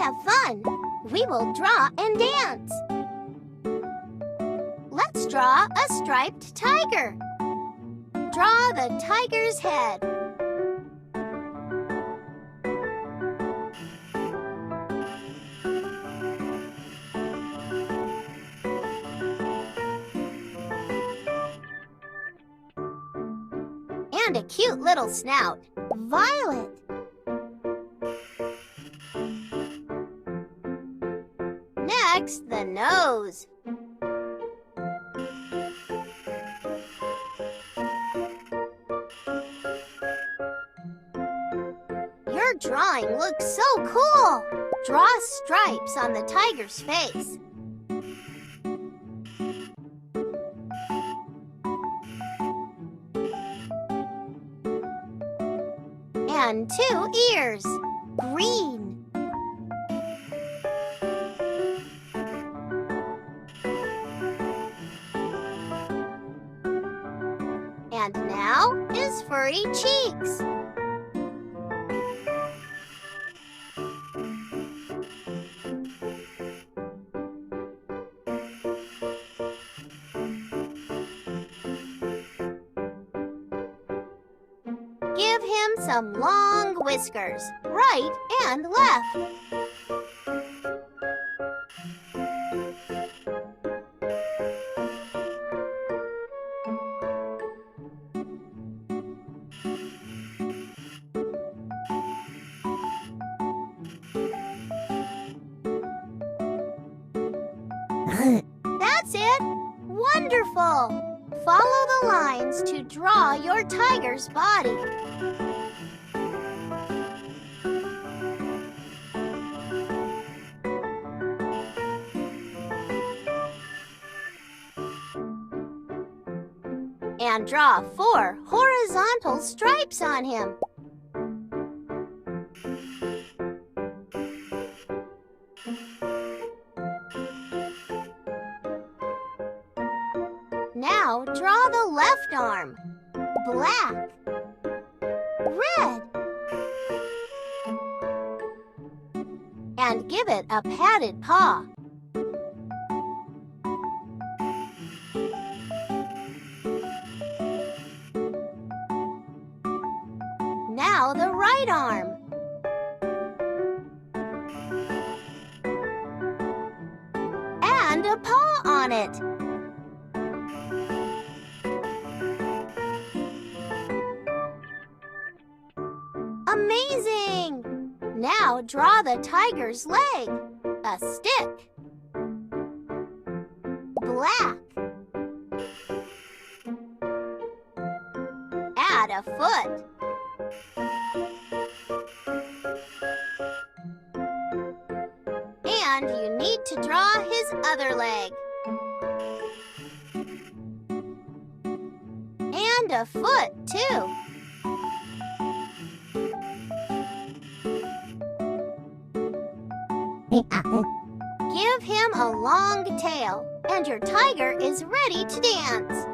have fun. We will draw and dance. Let's draw a striped tiger. Draw the tiger's head. And a cute little snout, violet. Next, the nose. Your drawing looks so cool. Draw stripes on the tiger's face. And 2 ears, green. And now his furry cheeks. Give him some long whiskers, right and left. That's it! Wonderful! Follow the lines to draw your tiger's body. And draw 4 horizontal stripes on him. Now draw the left arm. Black. Red. And give it a padded paw. Now the right arm. And a paw on it. Amazing! Now draw the tiger's leg. A stick. Black. Add a foot. And you need to draw his other leg. And a foot, too. Give him a long tail, and your tiger is ready to dance.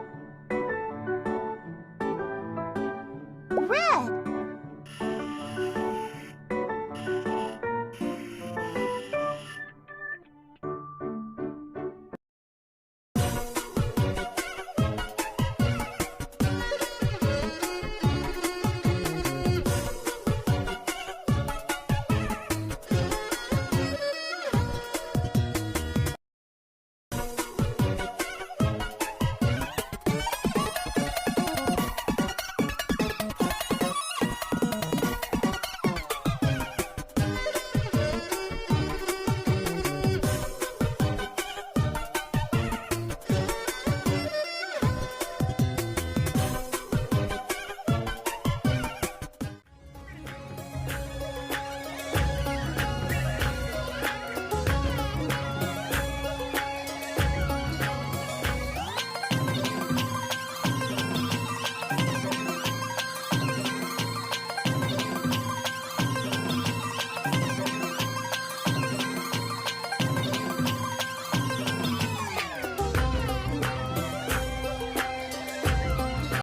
Red.